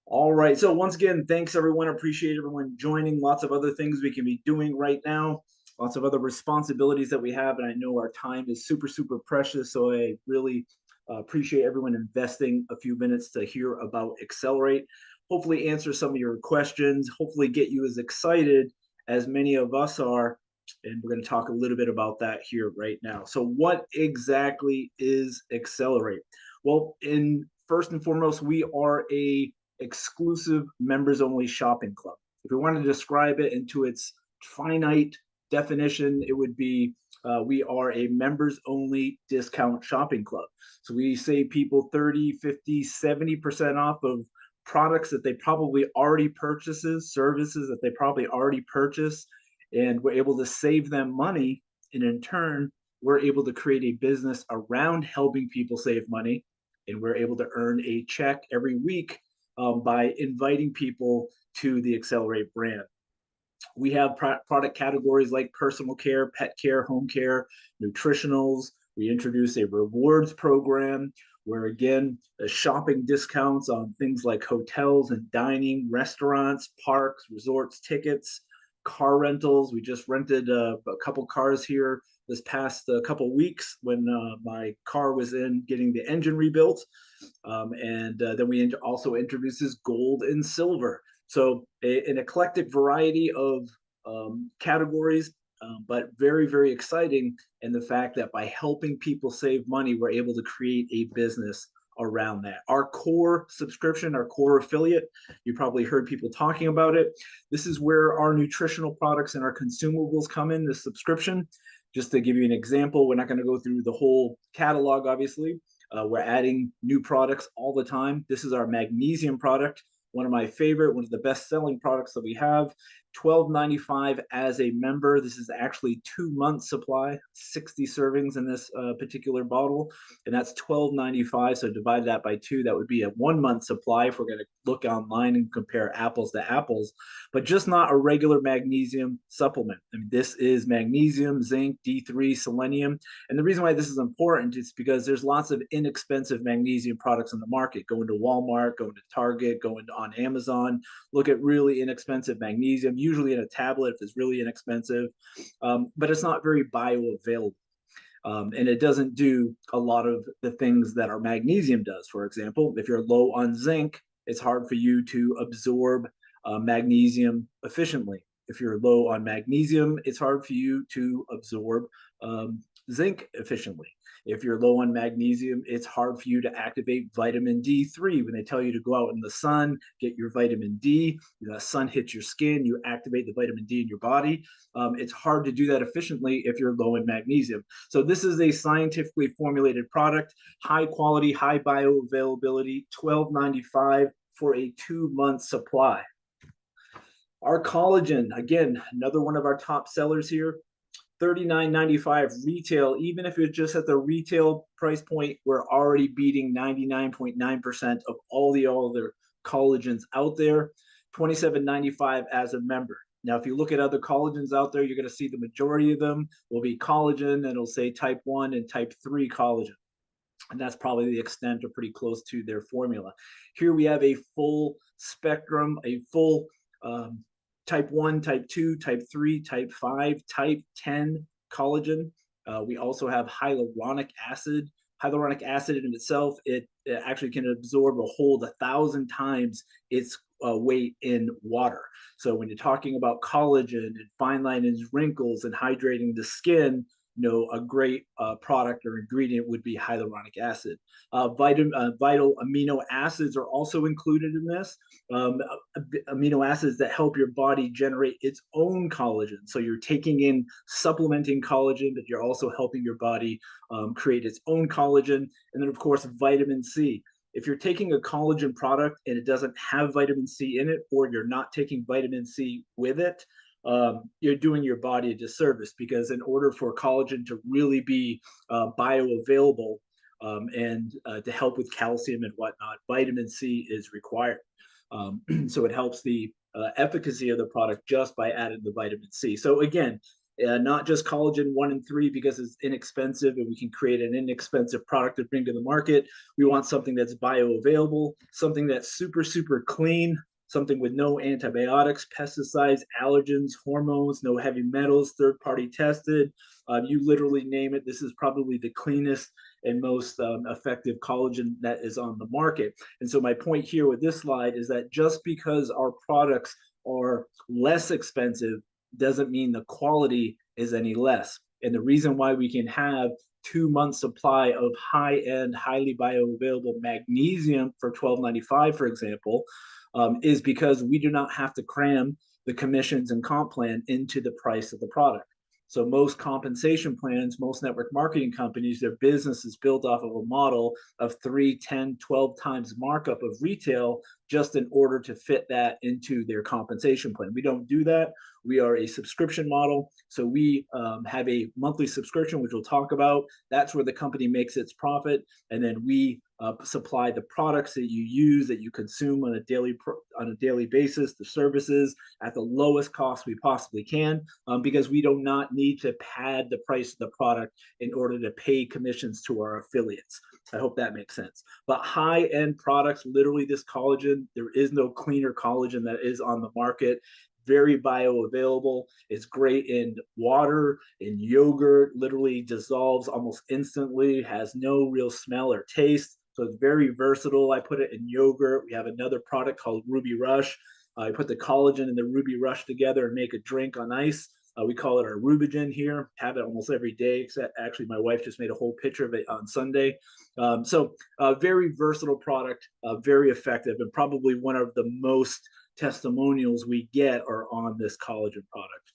All right. So once again, thanks everyone. Appreciate everyone joining. Lots of other things we can be doing right now. Lots of other responsibilities that we have, and I know our time is super, super precious. So I really appreciate everyone investing a few minutes to hear about Xcelerate. Hopefully, answer some of your questions. Hopefully, get you as excited as many of us are. And we're going to talk a little bit about that here right now. So, what exactly is Xcelerate? Well, in first and foremost, we are a exclusive members only shopping club. If we want to describe it into its finite definition, it would be we are a members only discount shopping club. So we save people 30, 50, 70% off of products that they probably already purchases, services that they probably already purchase, and we're able to save them money. And in turn, we're able to create a business around helping people save money. And we're able to earn a check every week by inviting people to the Xcelerate brand. We have product categories like personal care, pet care, home care, nutritionals. We introduce a rewards program where, again, shopping discounts on things like hotels and dining, restaurants, parks, resorts, tickets, car rentals. We just rented a couple cars here this past couple weeks when my car was in getting the engine rebuilt. And then we also introduces gold and silver. So an eclectic variety of categories, but very, very exciting. And the fact that by helping people save money, we're able to create a business around that. Our core subscription, our core affiliate, you probably heard people talking about it. This is where our nutritional products and our consumables come in, the subscription. Just to give you an example, we're not going to go through the whole catalog, obviously. We're adding new products all the time. This is our magnesium product, one of my favorite, one of the best selling products that we have. $12.95 as a member. This is actually 2 months supply, 60 servings in this particular bottle, and that's $12.95. So divide that by two, that would be a 1 month supply if we're going to look online and compare apples to apples, but just not a regular magnesium supplement. I mean, this is magnesium, zinc, D3, selenium. And the reason why this is important is because there's lots of inexpensive magnesium products in the market. Going to Walmart, going to Target, going on Amazon, look at really inexpensive magnesium, usually in a tablet if it's really inexpensive, but it's not very bioavailable. And it doesn't do a lot of the things that our magnesium does. For example, if you're low on zinc, it's hard for you to absorb magnesium efficiently. If you're low on magnesium, it's hard for you to absorb zinc efficiently. If you're low on magnesium, it's hard for you to activate vitamin D3 when they tell you to go out in the sun, get your vitamin D. The sun hits your skin, you activate the vitamin D in your body. It's hard to do that efficiently if you're low in magnesium. So this is a scientifically formulated product, high quality, high bioavailability, $12.95 for a 2 month supply. Our collagen, again, another one of our top sellers here, $39.95 retail. Even if it's just at the retail price point, we're already beating 99.9% of all the other collagens out there. $27.95 as a member. Now, if you look at other collagens out there, you're going to see the majority of them will be collagen, and it'll say type 1 and type 3 collagen. And that's probably the extent or pretty close to their formula. Here we have a full spectrum, a full type 1, type 2, type 3, type 5, type 10 collagen. We also have hyaluronic acid. Hyaluronic acid in itself, it actually can absorb or hold 1,000 times its weight in water. So when you're talking about collagen and fine lines, wrinkles, and hydrating the skin, a great product or ingredient would be hyaluronic acid. Vital amino acids are also included in this. Amino acids that help your body generate its own collagen. So you're taking in supplementing collagen, but you're also helping your body create its own collagen. And then, of course, vitamin C. If you're taking a collagen product and it doesn't have vitamin C in it, or you're not taking vitamin C with it, you're doing your body a disservice, because in order for collagen to really be bioavailable and to help with calcium and whatnot, vitamin C is required. So it helps the efficacy of the product just by adding the vitamin C. So again, not just collagen 1 and 3 because it's inexpensive and we can create an inexpensive product to bring to the market. We want something that's bioavailable, something that's super, super clean, something with no antibiotics, pesticides, allergens, hormones, no heavy metals, third party tested. You literally name it. This is probably the cleanest and most effective collagen that is on the market. And so, my point here with this slide is that just because our products are less expensive doesn't mean the quality is any less. And the reason why we can have 2 months supply of high end, highly bioavailable magnesium for $12.95, for example, is because we do not have to cram the commissions and comp plan into the price of the product. So most compensation plans, most network marketing companies, their business is built off of a model of 3, 10, 12 times markup of retail just in order to fit that into their compensation plan. We don't do that. We are a subscription model. So we have a monthly subscription, which we'll talk about. That's where the company makes its profit. And then we supply the products that you use, that you consume on a daily basis, the services at the lowest cost we possibly can, because we do not need to pad the price of the product in order to pay commissions to our affiliates. I hope that makes sense. But high-end products, literally this collagen, there is no cleaner collagen that is on the market. Very bioavailable. It's great in water, in yogurt, literally dissolves almost instantly, has no real smell or taste. So it's very versatile. I put it in yogurt. We have another product called Ruby Rush. I put the collagen and the Ruby Rush together and make a drink on ice. We call it our Rubigen here. Have it almost every day, except actually my wife just made a whole picture of it on Sunday. So a very versatile product, very effective, and probably one of the most testimonials we get are on this collagen product.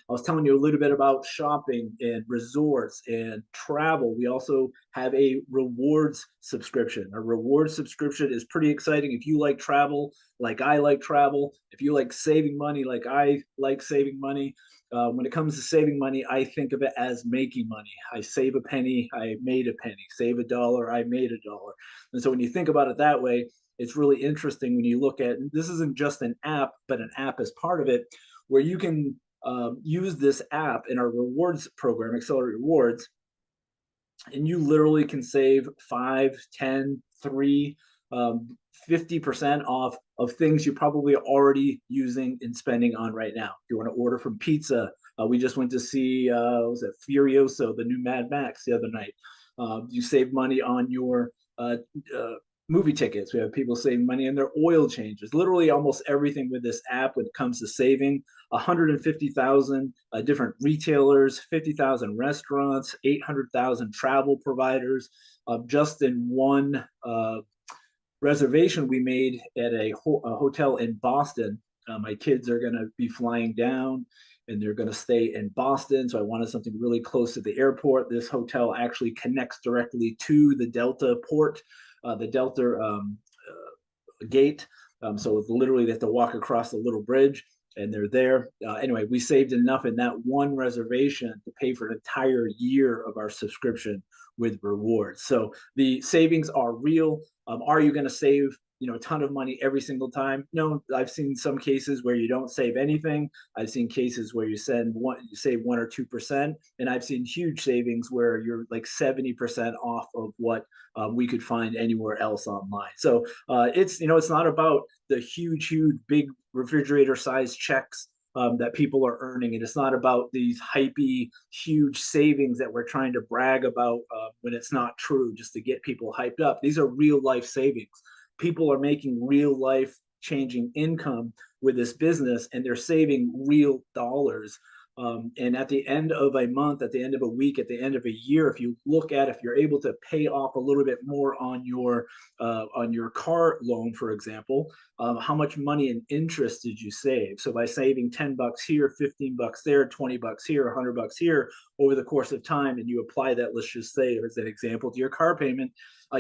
I was telling you a little bit about shopping and resorts and travel. We also have a rewards subscription. A rewards subscription is pretty exciting. If you like travel, like I like travel, if you like saving money, like I like saving money, when it comes to saving money, I think of it as making money. I save a penny, I made a penny. Save a dollar, I made a dollar. And so when you think about it that way, it's really interesting when you look at this isn't just an app, but an app is part of it, where you can use this app in our rewards program, Xcelerate Rewards, and you literally can save 5, 10, 3, 50% off of things you're probably already using and spending on right now. If you want to order from pizza, we just went to see, was it Furioso, the new Mad Max the other night. You save money on your movie tickets. We have people saving money on their oil changes. Literally almost everything with this app when it comes to saving. 150,000 different retailers, 50,000 restaurants, 800,000 travel providers. Just in one reservation we made at a hotel in Boston. My kids are going to be flying down and they're going to stay in Boston. So I wanted something really close to the airport. This hotel actually connects directly to the Delta port, the Delta gate. So it's literally they have to walk across the little bridge and they're there. Anyway, we saved enough in that one reservation to pay for an entire year of our subscription with rewards. So the savings are real. Are you going to save a ton of money every single time? No, I've seen some cases where you don't save anything. I've seen cases where you save 1 or 2%, and I've seen huge savings where you're like 70% off of what we could find anywhere else online. So it's not about the huge, big refrigerator-sized checks that people are earning. And it's not about these hypey, huge savings that we're trying to brag about when it's not true, just to get people hyped up. These are real life savings. People are making real life changing income with this business, and they're saving real dollars. And at the end of a month, at the end of a week, at the end of a year, if you're able to pay off a little bit more on your car loan, for example, how much money in interest did you save? So by saving $10 here, $15 there, $20 here, $100 here over the course of time, and you apply that, let's just say as an example, to your car payment,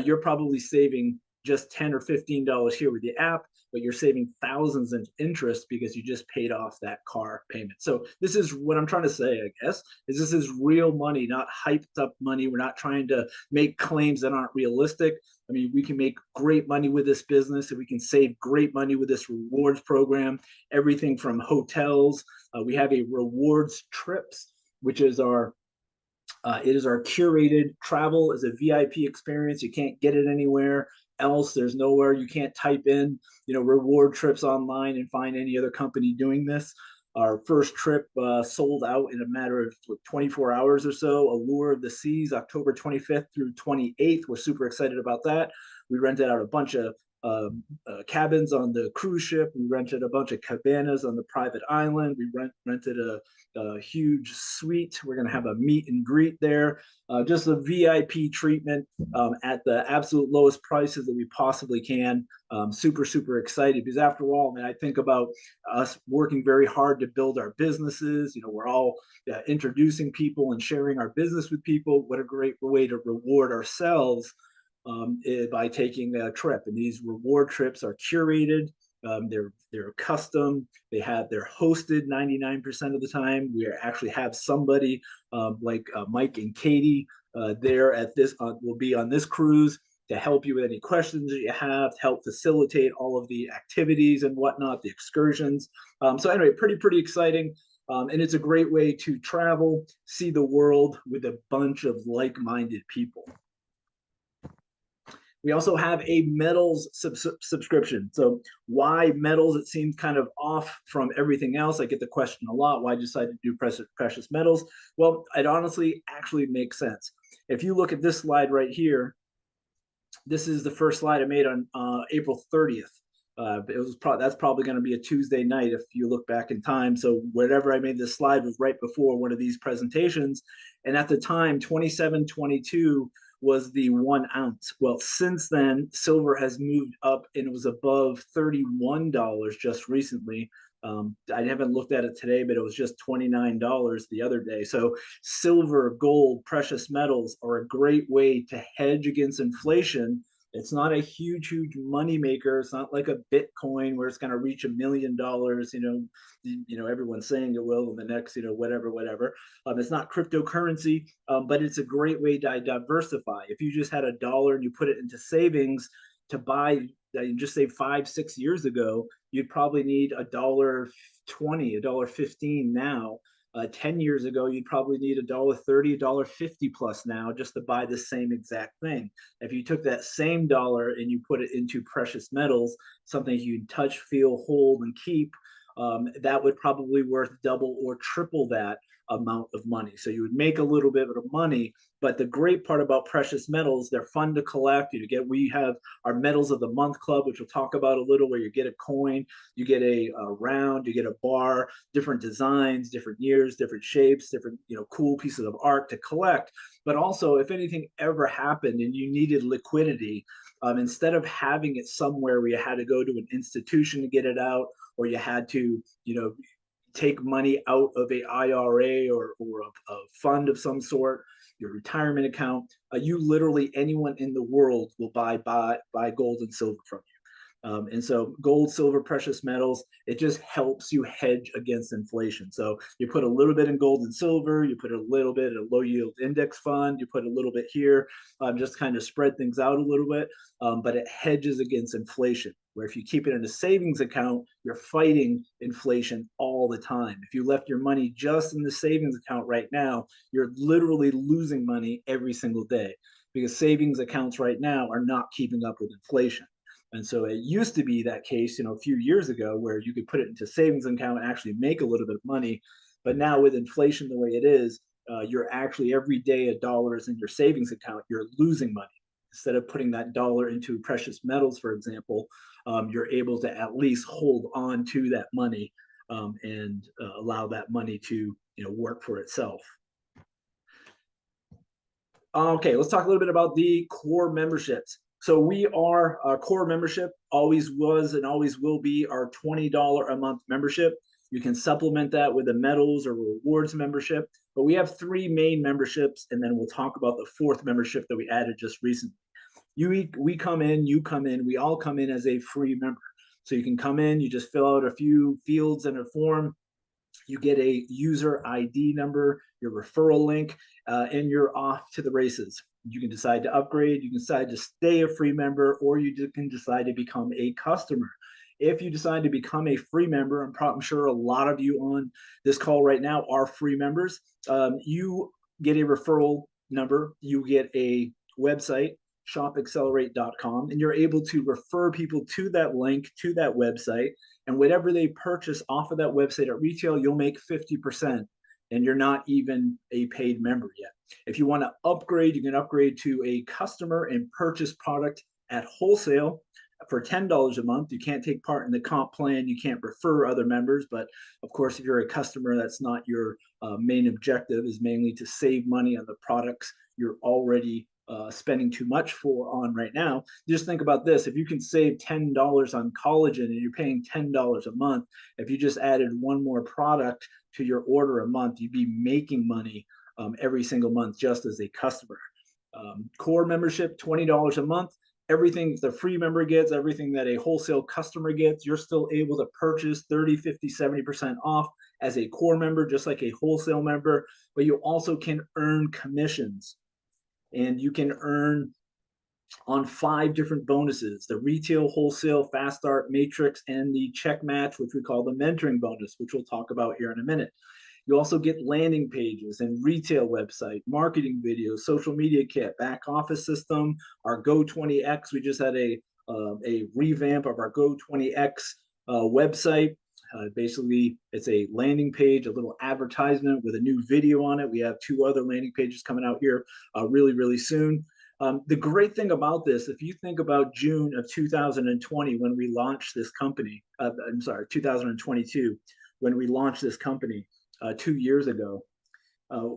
you're probably saving just 10 or $15 here with the app, but you're saving thousands in interest because you just paid off that car payment. So this is what I'm trying to say, I guess, is this is real money, not hyped up money. We're not trying to make claims that aren't realistic. I mean, we can make great money with this business, and we can save great money with this rewards program. Everything from hotels. We have a rewards trips, which is our it is our curated travel as a VIP experience. You can't get it anywhere else. There's nowhere you can't type in, reward trips online and find any other company doing this. Our first trip sold out in a matter of 24 hours or so. Allure of the Seas, October 25th through 28th. We're super excited about that. We rented out a bunch of cabins on the cruise ship. We rented a bunch of cabanas on the private island. We rented a huge suite. We're going to have a meet and greet there. Just a VIP treatment at the absolute lowest prices that we possibly can. Super, super excited because after all, man, I think about us working very hard to build our businesses. We're all introducing people and sharing our business with people. What a great way to reward ourselves by taking a trip. And these reward trips are curated. They're custom. They're hosted 99% of the time. We actually have somebody like Mike and Katie there at this will be on this cruise to help you with any questions that you have, to help facilitate all of the activities and whatnot, the excursions. So anyway, pretty exciting. And it's a great way to travel, see the world with a bunch of like-minded people. We also have a metals subscription. So why metals? It seems kind of off from everything else. I get the question a lot. Why decide to do precious metals? Well, it honestly actually makes sense. If you look at this slide right here, this is the first slide I made on April 30th. That's probably going to be a Tuesday night if you look back in time. So whatever I made this slide was right before one of these presentations. And at the time, 27.22 was the 1 ounce. Well, since then, silver has moved up and it was above $31 just recently. I haven't looked at it today, but it was just $29 the other day. So silver, gold, precious metals are a great way to hedge against inflation. It's not a huge money maker. It's not like a Bitcoin where it's going to reach $1 million. Everyone's saying it will in the next, whatever. It's not cryptocurrency, but it's a great way to diversify. If you just had $1 and you put it into savings to buy, just say 5-6 years ago, you'd probably need $1.20, $1.15 now. 10 years ago, you'd probably need $1.30, $1.50 plus now just to buy the same exact thing. If you took that same dollar and you put it into precious metals, something you can touch, feel, hold, and keep, that would probably worth double or triple that amount of money. So you would make a little bit of money. But the great part about precious metals, they're fun to collect. We have our Metals of the Month Club, which we'll talk about a little, where you get a coin, you get a round, you get a bar, different designs, different years, different shapes, different cool pieces of art to collect. But also, if anything ever happened and you needed liquidity, instead of having it somewhere where you had to go to an institution to get it out, or you had to take money out of a IRA or a fund of some sort, your retirement account, anyone in the world will buy gold and silver from you. And so gold, silver, precious metals, it just helps you hedge against inflation. So you put a little bit in gold and silver, you put a little bit in a low yield index fund, you put a little bit here, just kind of spread things out a little bit, but it hedges against inflation. Where if you keep it in a savings account, you're fighting inflation all the time. If you left your money just in the savings account right now, you're literally losing money every single day because savings accounts right now are not keeping up with inflation. And so it used to be that case, a few years ago, where you could put it into savings account and actually make a little bit of money. But now with inflation the way it is, you're actually every day $1 is in your savings account, you're losing money. Instead of putting that dollar into precious metals, for example, you're able to at least hold on to that money and allow that money to work for itself. Okay, let's talk a little bit about the core memberships. So we are a core membership, always was and always will be our $20 a month membership. You can supplement that with a metals or rewards membership, but we have 3 main memberships, and then we'll talk about the 4th membership that we added just recently. We come in, you come in, we all come in as a free member. So you can come in, you just fill out a few fields in a form, you get a user ID number, your referral link, and you're off to the races. You can decide to upgrade, you can decide to stay a free member, or you can decide to become a customer. If you decide to become a free member, I'm sure a lot of you on this call right now are free members. You get a referral number, you get a website, shopaccelerate.com, and you're able to refer people to that link, to that website, and whatever they purchase off of that website at retail, you'll make 50%, and you're not even a paid member yet. If you want to upgrade, you can upgrade to a customer and purchase product at wholesale for $10 a month. You can't take part in the comp plan, you can't refer other members, but of course, if you're a customer, that's not your main objective, is mainly to save money on the products you're already spending too much on right now. Just think about this: if you can save $10 on collagen and you're paying $10 a month, if you just added one more product to your order a month, you'd be making money every single month just as a customer. Core membership, $20 a month. Everything the free member gets, everything that a wholesale customer gets, you're still able to purchase 30, 50, 70% off as a core member, just like a wholesale member. But you also can earn commissions, and you can earn on 5 different bonuses: the retail, wholesale, fast start, matrix, and the check match, which we call the mentoring bonus, which we'll talk about here in a minute. You also get landing pages and retail website, marketing videos, social media kit, back office system, our Go20X. We just had a revamp of our Go20X website. Basically, it's a landing page, a little advertisement with a new video on it. We have 2 other landing pages coming out here really, really soon. The great thing about this, if you think about June of 2020 when we launched this company, 2022, when we launched this company 2 years ago,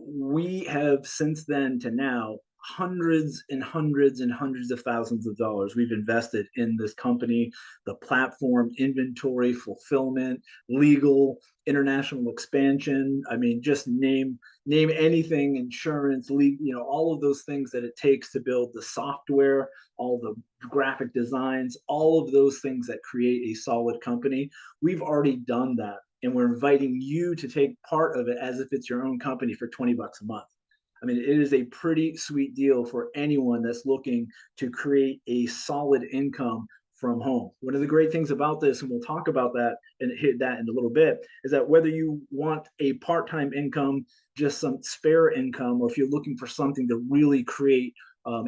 we have since then to now hundreds and hundreds and hundreds of thousands of dollars we've invested in this company, the platform, inventory, fulfillment, legal, international expansion. I mean, just name anything, insurance, legal, all of those things that it takes to build the software, all the graphic designs, all of those things that create a solid company. We've already done that, and we're inviting you to take part of it as if it's your own company for $20 a month. I mean, it is a pretty sweet deal for anyone that's looking to create a solid income from home. One of the great things about this, and we'll talk about that and hit that in a little bit, is that whether you want a part-time income, just some spare income, or if you're looking for something to really create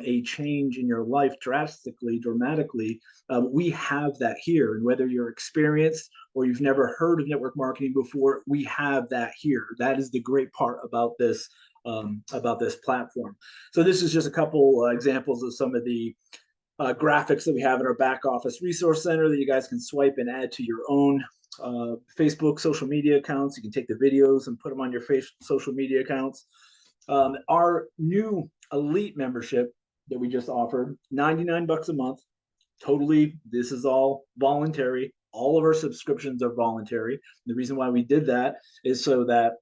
a change in your life dramatically, we have that here. And whether you're experienced or you've never heard of network marketing before, we have that here. That is the great part about this platform. So this is just a couple examples of some of the graphics that we have in our back office resource center that you guys can swipe and add to your own Facebook social media accounts. You can take the videos and put them on your social media accounts. Our new elite membership that we just offered, $99 a month. Totally, this is all voluntary. All of our subscriptions are voluntary. The reason why we did that is so that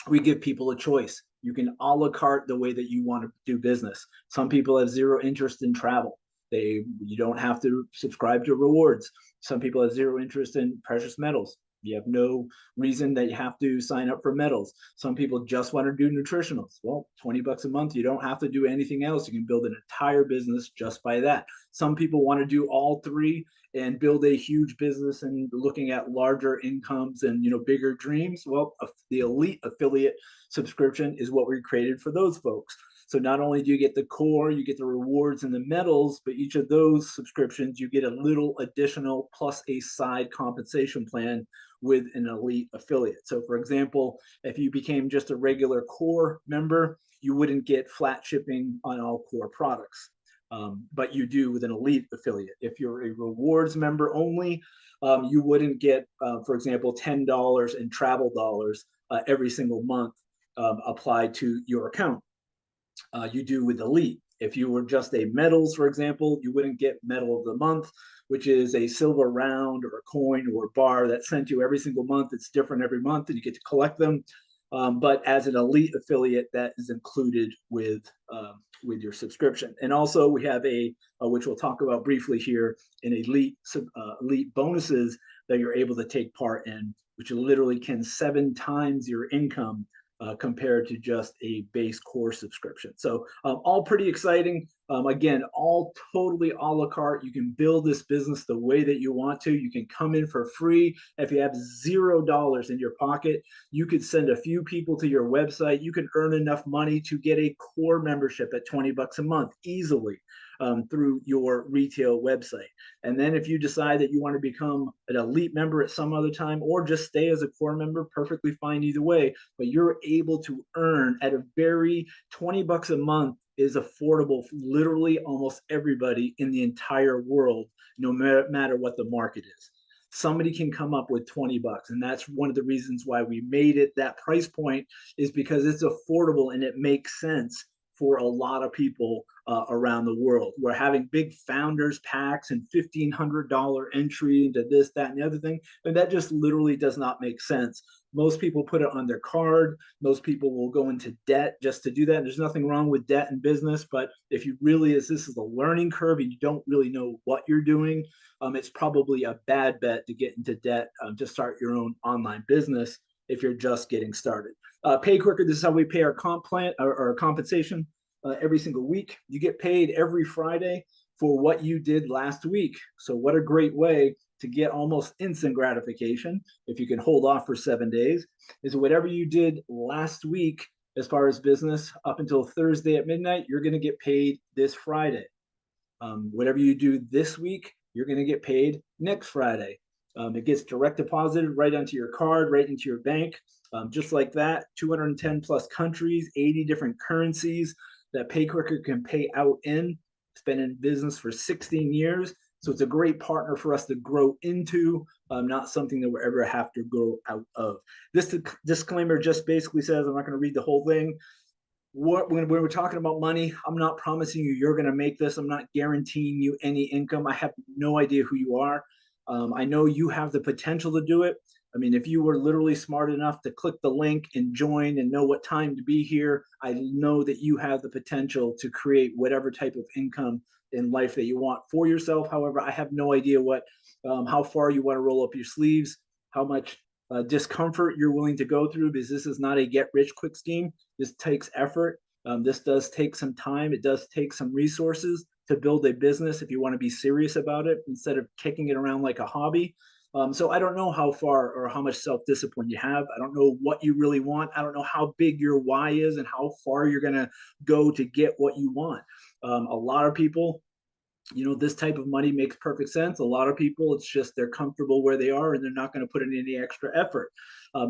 we give people a choice. You can a la carte the way that you want to do business. Some people have zero interest in travel. You don't have to subscribe to rewards. Some people have zero interest in precious metals. You have no reason that you have to sign up for metals. Some people just want to do nutritionals. Well, $20 a month, you don't have to do anything else. You can build an entire business just by that. Some people want to do all 3 and build a huge business and looking at larger incomes and bigger dreams. Well, the elite affiliate subscription is what we created for those folks. So not only do you get the core, you get the rewards and the medals, but each of those subscriptions, you get a little additional plus a side compensation plan with an elite affiliate. So for example, if you became just a regular core member, you wouldn't get flat shipping on all core products. But you do with an elite affiliate. If you're a rewards member only, you wouldn't get, for example, $10 in travel dollars every single month applied to your account. You do with elite. If you were just a medals, for example, you wouldn't get medal of the month, which is a silver round or a coin or a bar that's sent to you every single month. It's different every month, and you get to collect them. but as an elite affiliate, that is included with your subscription. And also, we have which we'll talk about briefly here, an elite bonuses that you're able to take part in, which literally can 7 times your income compared to just a base core subscription. So all pretty exciting. Again, all totally a la carte. You can build this business the way that you want to. You can come in for free. If you have $0 in your pocket, you could send a few people to your website. You can earn enough money to get a core membership at $20 a month easily through your retail website. And then if you decide that you want to become an elite member at some other time, or just stay as a core member, perfectly fine either way. But you're able to earn at a very $20 a month is affordable for literally almost everybody in the entire world, no matter what the market is. Somebody can come up with $20, and that's one of the reasons why we made it that price point, is because it's affordable and it makes sense for a lot of people around the world. We're having big founders packs and $1,500 entry into this, that, and the other thing, and that just literally does not make sense. Most people put it on their card. Most people will go into debt just to do that. And there's nothing wrong with debt in business, but if you really this is a learning curve and you don't really know what you're doing, it's probably a bad bet to get into debt to start your own online business if you're just getting started. Pay quicker. This is how we pay our our compensation every single week. You get paid every Friday for what you did last week. So what a great way to get almost instant gratification if you can hold off for 7 days, is whatever you did last week as far as business up until Thursday at midnight, you're going to get paid this Friday. Whatever you do this week, you're going to get paid next Friday. It gets direct deposited right onto your card, right into your bank. Just like that, 210 plus countries, 80 different currencies that PayQuicker can pay out in. It's been in business for 16 years. So it's a great partner for us to grow into, not something that we'll ever have to grow out of. This disclaimer just basically says, I'm not going to read the whole thing. When we're talking about money, I'm not promising you're going to make this. I'm not guaranteeing you any income. I have no idea who you are. I know you have the potential to do it. I mean, if you were literally smart enough to click the link and join and know what time to be here, I know that you have the potential to create whatever type of income in life that you want for yourself. However, I have no idea how far you want to roll up your sleeves, how much discomfort you're willing to go through, because this is not a get rich quick scheme. This takes effort. This does take some time. It does take some resources to build a business if you want to be serious about it instead of kicking it around like a hobby. So I don't know how far or how much self-discipline you have. I don't know what you really want. I don't know how big your why is and how far you're going to go to get what you want. A lot of people, this type of money makes perfect sense. A lot of people, it's just they're comfortable where they are and they're not going to put in any extra effort.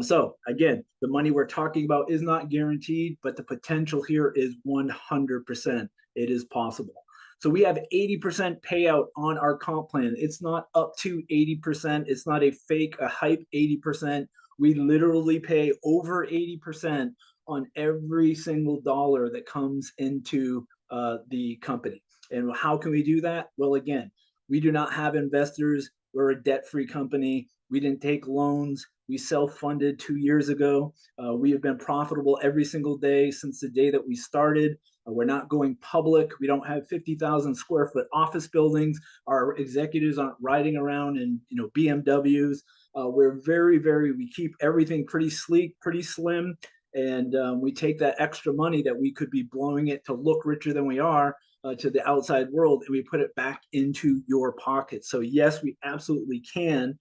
So again, the money we're talking about is not guaranteed, but the potential here is 100%. It is possible. So we have 80% payout on our comp plan. It's not up to 80%. It's not a fake, a hype 80%. We literally pay over 80% on every single dollar that comes into the company. And how can we do that? Well, again, we do not have investors. We're a debt-free company. We didn't take loans. We self-funded 2 years ago. We have been profitable every single day since the day that we started. We're not going public. We don't have 50,000 square foot office buildings. Our executives aren't riding around in BMWs. We're we keep everything pretty sleek, pretty slim. And we take that extra money that we could be blowing it to look richer than we are to the outside world, and we put it back into your pocket. So yes, we absolutely can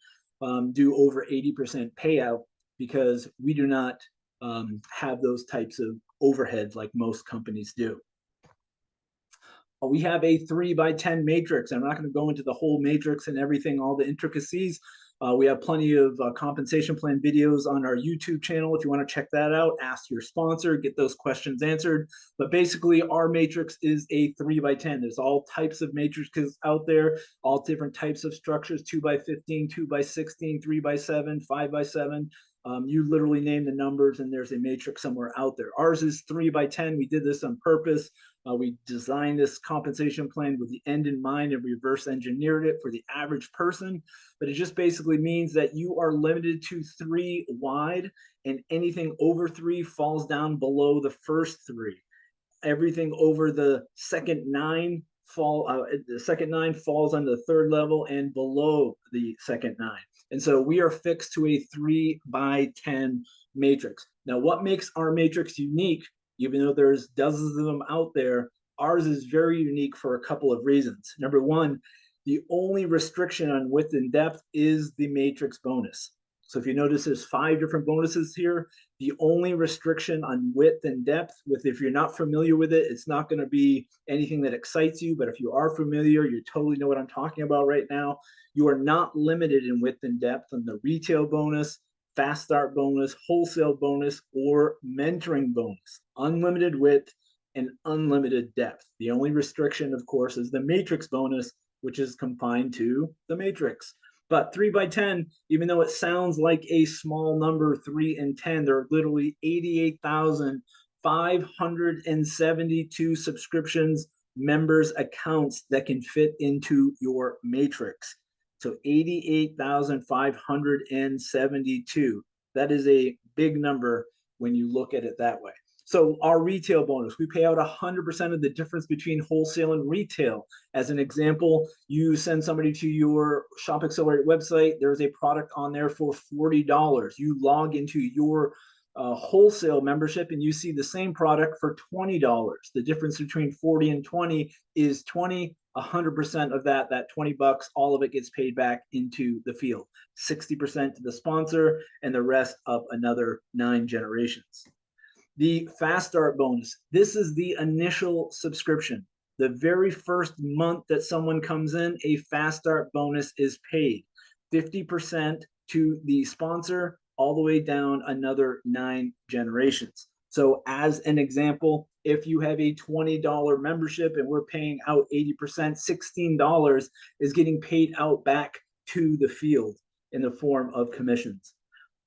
do over 80% payout because we do not have those types of overheads like most companies do. We have a 3x10 matrix. I'm not going to go into the whole matrix and everything, all the intricacies. We have plenty of compensation plan videos on our YouTube channel. If you want to check that out, ask your sponsor, get those questions answered. But basically, our matrix is a 3x10. There's all types of matrices out there, all different types of structures, 2x15, 2x16, 3x7, 5x7. You literally name the numbers and there's a matrix somewhere out there. Ours is 3 by 10. We did this on purpose. We designed this compensation plan with the end in mind and reverse engineered it for the average person. But it just basically means that you are limited to 3 wide, and anything over 3 falls down below the first 3. Everything over the second 9 falls on the third level and below the second 9. And so we are fixed to a 3 by 10 matrix. Now, what makes our matrix unique, even though there's dozens of them out there, ours is very unique for a couple of reasons. Number one, the only restriction on width and depth is the matrix bonus. So if you notice, there's 5 different bonuses here. The only restriction on width and depth, with if you're not familiar with it, it's not going to be anything that excites you. But if you are familiar, you totally know what I'm talking about right now. You are not limited in width and depth on the retail bonus, fast start bonus, wholesale bonus, or mentoring bonus. Unlimited width and unlimited depth. The only restriction, of course, is the matrix bonus, which is confined to the matrix. But 3 by 10, even though it sounds like a small number, 3 and 10, there are literally 88,572 subscriptions, members, accounts that can fit into your matrix. So 88,572. That is a big number when you look at it that way. So our retail bonus, we pay out 100% of the difference between wholesale and retail. As an example, you send somebody to your Shop Xcelerate website, there's a product on there for $40. You log into your wholesale membership and you see the same product for $20. The difference between 40 and 20 is 20. 100% of that 20 bucks, all of it gets paid back into the field. 60% to the sponsor and the rest up another 9 generations. The fast start bonus, this is the initial subscription. The very first month that someone comes in, a fast start bonus is paid. 50% to the sponsor, all the way down another 9 generations. So as an example, if you have a $20 membership and we're paying out 80%, $16 is getting paid out back to the field in the form of commissions.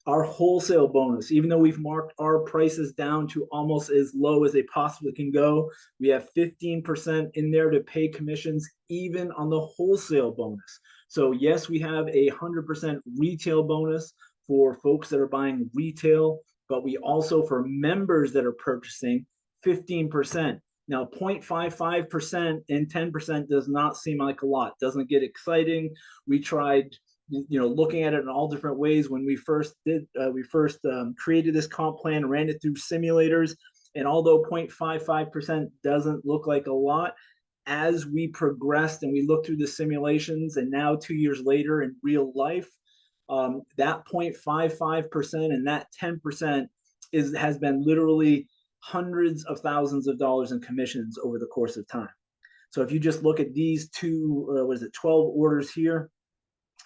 Our wholesale bonus, even though we've marked our prices down to almost as low as they possibly can go, we have 15% in there to pay commissions even on the wholesale bonus. So yes, we have a 100% retail bonus for folks that are buying retail, but we also, for members that are purchasing, 15%. Now, 0.55% and 10% does not seem like a lot. Doesn't get exciting. We tried looking at it in all different ways. When we first created this comp plan, ran it through simulators, and although 0.55% doesn't look like a lot, as we progressed and we looked through the simulations, and now 2 years later in real life, that 0.55% and that 10% has been literally hundreds of thousands of dollars in commissions over the course of time. So if you just look at these 12 orders here,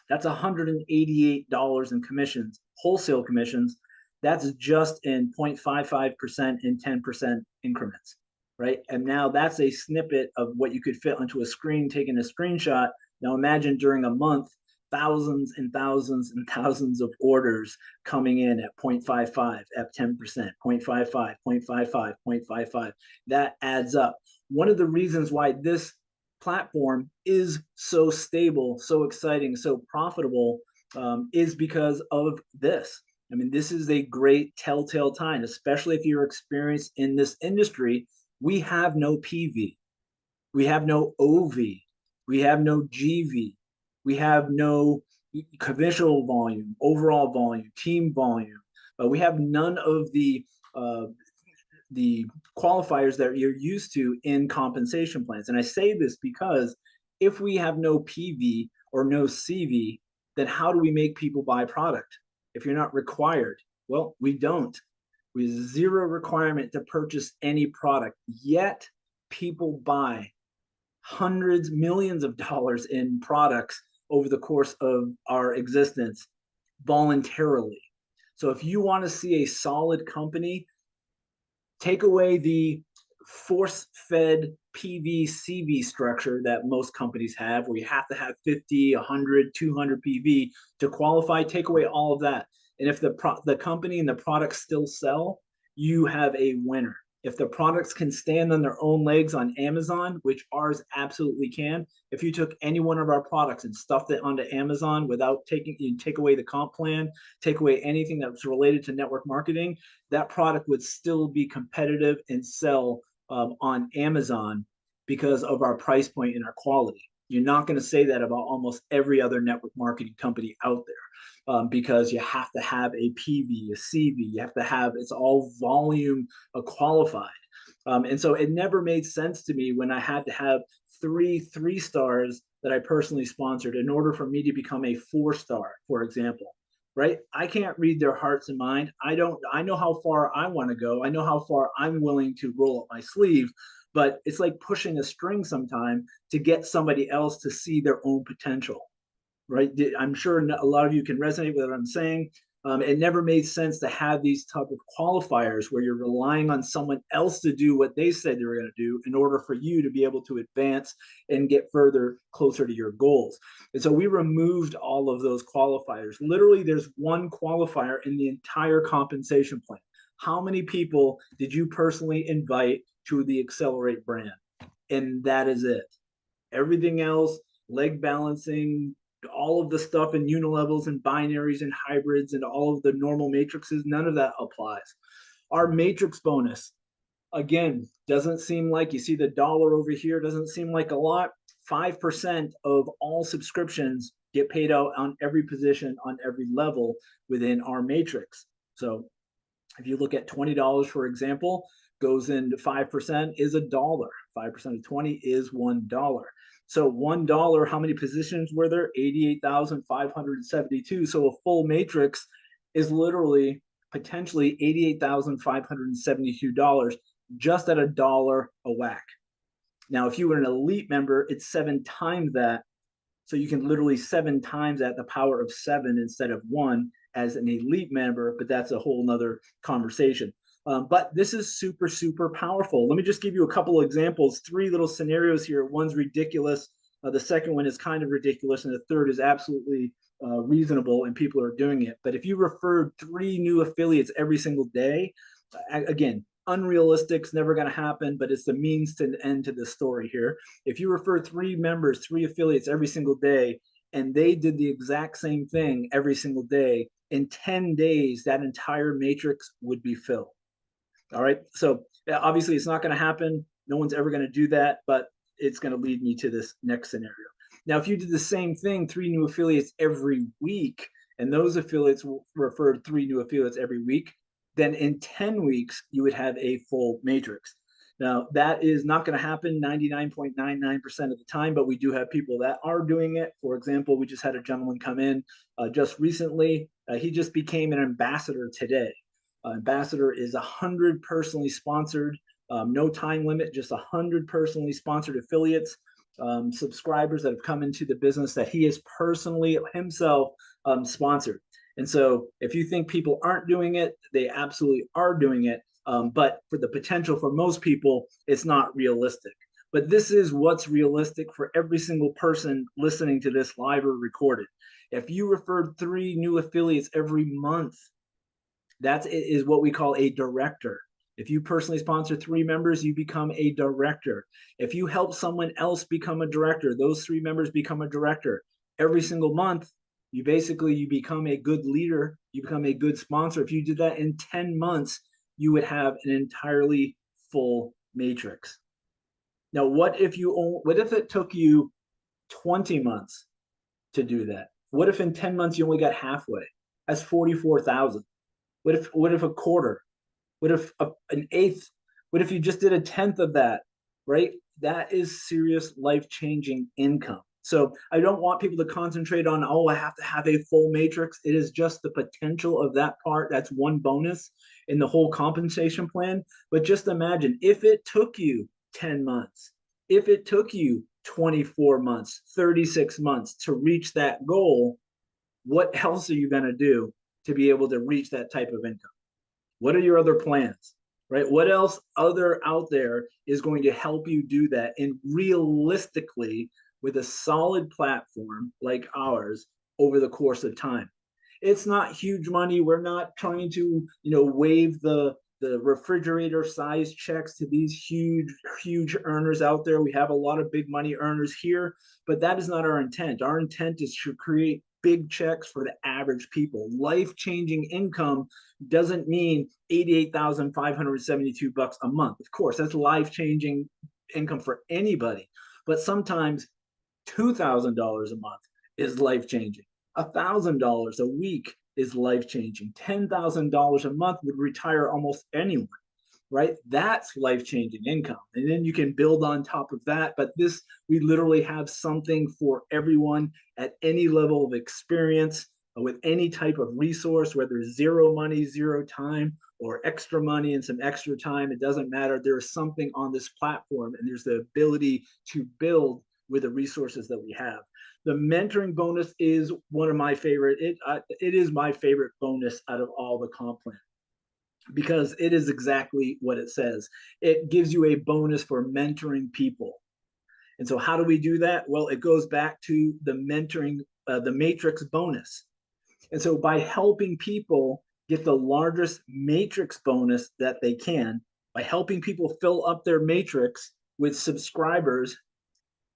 that's $188 in commissions, wholesale commissions. That's just in 0.55% and 10% increments, right? And now that's a snippet of what you could fit onto a screen, taking a screenshot. Now imagine during a month, thousands and thousands and thousands of orders coming in at 0.55, at 10%, 0.55, 0.55, 0.55. That adds up. One of the reasons why this platform is so stable, so exciting, so profitable is because of this. I mean, this is a great telltale sign, especially if you're experienced in this industry. We have no PV, we have no OV, we have no GV, we have no commercial volume, overall volume, team volume. We have none of the qualifiers that you're used to in compensation plans. And I say this because if we have no PV or no CV, then how do we make people buy product? If you're not required, well, we don't. We have zero requirement to purchase any product, yet people buy hundreds, millions of dollars in products over the course of our existence voluntarily. So if you want to see a solid company, take away the force-fed PV CV structure that most companies have, where you have to have 50, 100, 200 PV to qualify. Take away all of that. And if the company and the products still sell, you have a winner. If the products can stand on their own legs on Amazon, which ours absolutely can, if you took any one of our products and stuffed it onto Amazon without you take away the comp plan, take away anything that was related to network marketing, that product would still be competitive and sell on Amazon because of our price point and our quality. You're not going to say that about almost every other network marketing company out there, because you have to have a PV, a CV, you have to have, it's all volume qualified. And so it never made sense to me when I had to have three stars that I personally sponsored in order for me to become a 4-star, for example. Right? I can't read their hearts and mind. I know how far I want to go. I know how far I'm willing to roll up my sleeve, but it's like pushing a string sometime to get somebody else to see their own potential. Right? I'm sure a lot of you can resonate with what I'm saying. It never made sense to have these type of qualifiers where you're relying on someone else to do what they said they were going to do in order for you to be able to advance and get further closer to your goals. And so we removed all of those qualifiers. Literally, there's one qualifier in the entire compensation plan. How many people did you personally invite to the Xcelerate brand? And that is it. Everything else, leg balancing, all of the stuff in unilevels and binaries and hybrids and all of the normal matrices, none of that applies. Our matrix bonus, again, doesn't seem like, you see the dollar over here, doesn't seem like a lot. 5% of all subscriptions get paid out on every position on every level within our matrix. So if you look at $20, for example, goes into 5% is $1. 5% of 20 is $1. So $1, how many positions were there? 88,572. So a full matrix is literally potentially $88,572 just at $1 a whack. Now, if you were an elite member, it's 7 times that. So you can literally 7 times at the power of 7 instead of 1 as an elite member, but that's a whole nother conversation. But this is super, super powerful. Let me just give you a couple of examples, 3 little scenarios here. One's ridiculous. The second one is kind of ridiculous. And the third is absolutely reasonable and people are doing it. But if you referred 3 new affiliates every single day, again, unrealistic's never going to happen, but it's the means to the end to the story here. If you refer 3 members, 3 affiliates every single day, and they did the exact same thing every single day, in 10 days, that entire matrix would be filled. All right. So obviously it's not going to happen. No one's ever going to do that, but it's going to lead me to this next scenario. Now, if you did the same thing, 3 new affiliates every week, and those affiliates referred 3 new affiliates every week, then in 10 weeks, you would have a full matrix. Now, that is not going to happen 99.99% of the time, but we do have people that are doing it. For example, we just had a gentleman come in just recently. He just became an ambassador today. Ambassador is 100 personally sponsored, no time limit, just 100 personally sponsored affiliates, subscribers that have come into the business that he has personally himself sponsored. And so if you think people aren't doing it, they absolutely are doing it. But for the potential for most people, it's not realistic. But this is what's realistic for every single person listening to this live or recorded. If you referred 3 new affiliates every month, that is what we call a director. If you personally sponsor 3 members, you become a director. If you help someone else become a director, those 3 members become a director. Every single month, you become a good leader, you become a good sponsor. If you did that in 10 months, you would have an entirely full matrix. Now, what if it took you 20 months to do that? What if in 10 months you only got halfway? That's 44,000. What if a quarter? What if an eighth? What if you just did a tenth of that, right? That is serious life-changing income. So I don't want people to concentrate on, oh, I have to have a full matrix. It is just the potential of that part. That's one bonus in the whole compensation plan. But just imagine if it took you 10 months, if it took you 24 months, 36 months to reach that goal, what else are you going to do to be able to reach that type of income? What are your other plans, right? What else other out there is going to help you do that? And realistically, with a solid platform like ours over the course of time. It's not huge money. We're not trying to, wave the refrigerator size checks to these huge earners out there. We have a lot of big money earners here, but that is not our intent. Our intent is to create big checks for the average people. Life-changing income doesn't mean 88,572 bucks a month. Of course, that's life-changing income for anybody, but sometimes $2,000 a month is life-changing. $1,000 a week is life-changing. $10,000 a month would retire almost anyone, right? That's life-changing income. And then you can build on top of that. But we literally have something for everyone at any level of experience, with any type of resource, whether zero money, zero time, or extra money and some extra time. It doesn't matter. There's something on this platform, and there's the ability to build with the resources that we have. The mentoring bonus is one of my favorite. It is my favorite bonus out of all the comp plan, because it is exactly what it says. It gives you a bonus for mentoring people. And so how do we do that? Well, it goes back to the mentoring, the matrix bonus. And so by helping people get the largest matrix bonus that they can, by helping people fill up their matrix with subscribers,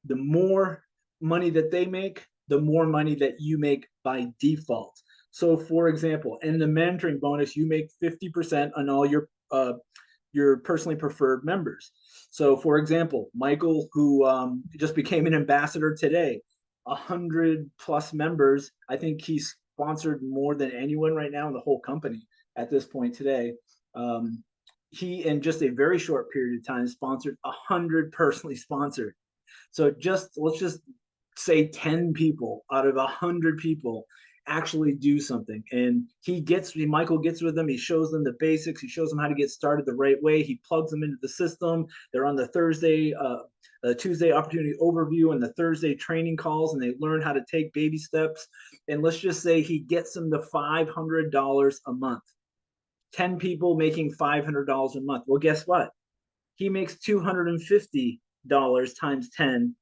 the more money that they make, the more money that you make by default. So for example, in the mentoring bonus, you make 50% on all your personally preferred members. So for example, Michael, who just became an ambassador today, 100+ members. I think he's sponsored more than anyone right now in the whole company at this point today. He, in just a very short period of time, sponsored 100 personally sponsored. So let's just say 10 people out of 100 people actually do something. And Michael gets with them. He shows them the basics. He shows them how to get started the right way. He plugs them into the system. They're on the Tuesday opportunity overview and the Thursday training calls, and they learn how to take baby steps. And let's just say he gets them to $500 a month. 10 people making $500 a month. Well, guess what? He makes $250 times 10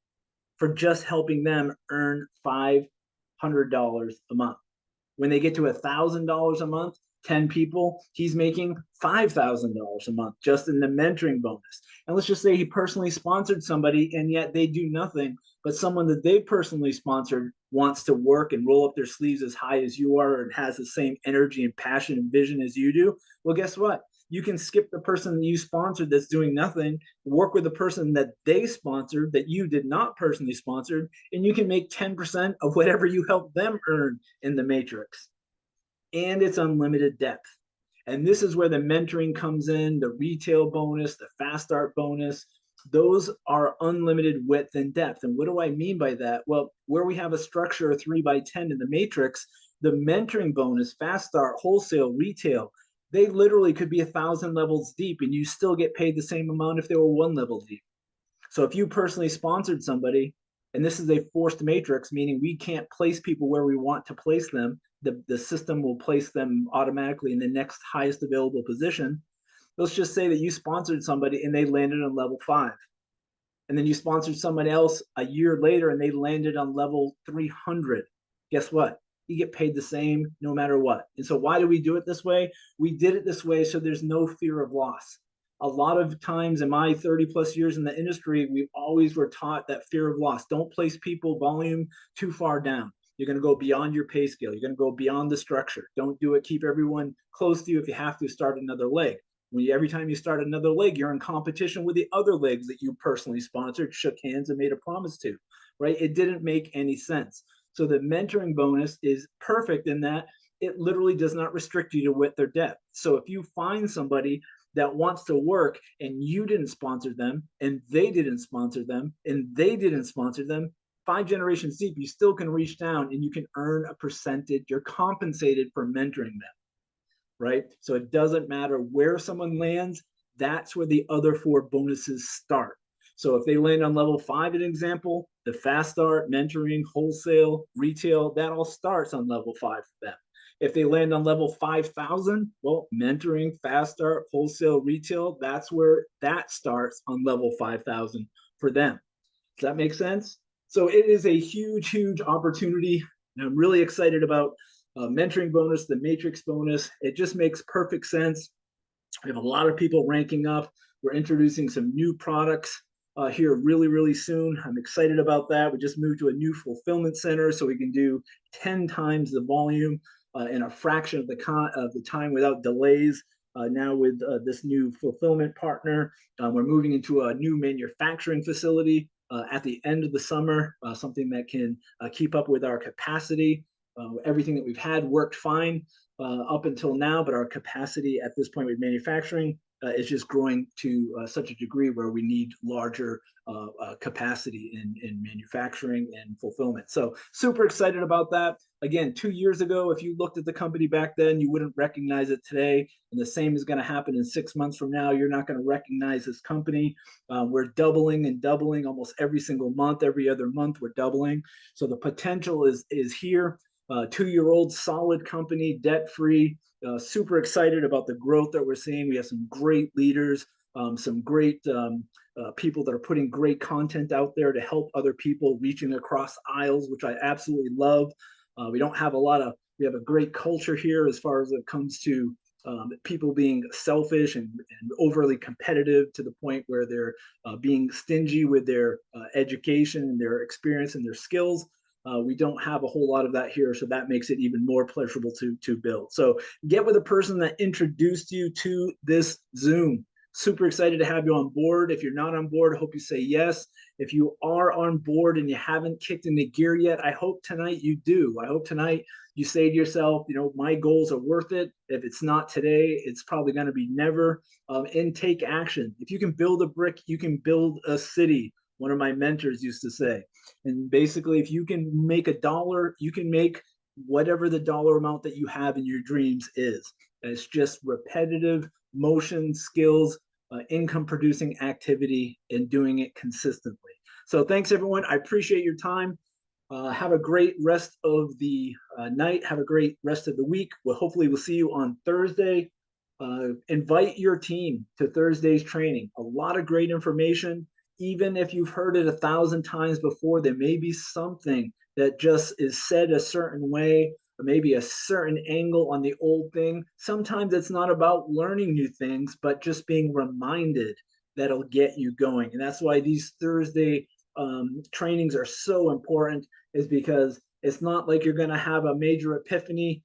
for just helping them earn $500 a month. When they get to $1,000 a month, 10 people, he's making $5,000 a month just in the mentoring bonus. And let's just say he personally sponsored somebody, and yet they do nothing, but someone that they personally sponsored wants to work and roll up their sleeves as high as you are and has the same energy and passion and vision as you do. Well, guess what? You can skip the person that you sponsored that's doing nothing, work with the person that they sponsored that you did not personally sponsor, and you can make 10% of whatever you helped them earn in the matrix. And it's unlimited depth. And this is where the mentoring comes in, the retail bonus, the fast start bonus. Those are unlimited width and depth. And what do I mean by that? Well, where we have a structure of 3x10 in the matrix, the mentoring bonus, fast start, wholesale, retail, they literally could be 1,000 levels deep, and you still get paid the same amount if they were 1 level deep. So if you personally sponsored somebody, and this is a forced matrix, meaning we can't place people where we want to place them, the system will place them automatically in the next highest available position. Let's just say that you sponsored somebody and they landed on level 5. And then you sponsored somebody else a year later and they landed on level 300. Guess what? You get paid the same no matter what. And so why do we do it this way? We did it this way so there's no fear of loss. A lot of times in my 30+ years in the industry, we always were taught that fear of loss. Don't place people volume too far down. You're going to go beyond your pay scale. You're going to go beyond the structure. Don't do it. Keep everyone close to you if you have to start another leg. Every time you start another leg, you're in competition with the other legs that you personally sponsored, shook hands, and made a promise to, right? It didn't make any sense. So the mentoring bonus is perfect in that it literally does not restrict you to width or depth. So if you find somebody that wants to work and you didn't sponsor them and they didn't sponsor them and they didn't sponsor them, 5 generations deep, you still can reach down and you can earn a percentage. You're compensated for mentoring them, right? So it doesn't matter where someone lands. That's where the other 4 bonuses start. So if they land on level 5, an example, the fast start, mentoring, wholesale, retail, that all starts on level 5 for them. If they land on level 5,000, well, mentoring, fast start, wholesale, retail, that's where that starts on level 5,000 for them. Does that make sense? So it is a huge opportunity, and I'm really excited about mentoring bonus, the matrix bonus. It just makes perfect sense. We have a lot of people ranking up. We're introducing some new products here really, really soon. I'm excited about that. We just moved to a new fulfillment center so we can do 10 times the volume in a fraction of the time without delays. Now with this new fulfillment partner, we're moving into a new manufacturing facility at the end of the summer, something that can keep up with our capacity. Everything that we've had worked fine up until now, but our capacity at this point with manufacturing is just growing to such a degree where we need larger capacity in manufacturing and fulfillment. So super excited about that. Again, 2 years ago, if you looked at the company back then, you wouldn't recognize it today. And the same is going to happen in 6 months from now. You're not going to recognize this company. We're doubling and doubling almost every single month. Every other month, we're doubling. So the potential is here. 2-year-old solid company, debt free. Super excited about the growth that we're seeing. We have some great leaders, some great people that are putting great content out there to help other people reaching across aisles, which I absolutely love. We have a great culture here as far as it comes to people being selfish and overly competitive to the point where they're being stingy with their education and their experience and their skills. We don't have a whole lot of that here, so that makes it even more pleasurable to build. So get with the person that introduced you to this Zoom. Super excited to have you on board. If you're not on board, I hope you say yes. If you are on board and you haven't kicked into gear yet, I hope tonight you do. I hope tonight you say to yourself, my goals are worth it. If it's not today, it's probably going to be never. And take action. If you can build a brick, you can build a city. One of my mentors used to say. And basically, if you can make $1, you can make whatever the dollar amount that you have in your dreams is. And it's just repetitive motion, skills, income producing activity, and doing it consistently. So thanks, everyone. I appreciate your time. Have a great rest of the night. Have a great rest of the week. Hopefully we'll see you on Thursday. Invite your team to Thursday's training. A lot of great information. Even if you've heard it 1,000 times before, there may be something that just is said a certain way, or maybe a certain angle on the old thing. Sometimes it's not about learning new things, but just being reminded that'll get you going. And that's why these Thursday trainings are so important, is because it's not like you're going to have a major epiphany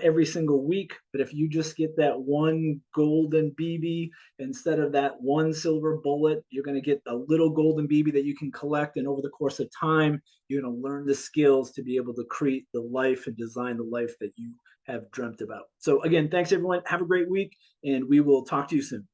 every single week. But if you just get that one golden BB instead of that one silver bullet, you're going to get a little golden BB that you can collect. And over the course of time, you're going to learn the skills to be able to create the life and design the life that you have dreamt about. So again, thanks everyone. Have a great week, and we will talk to you soon.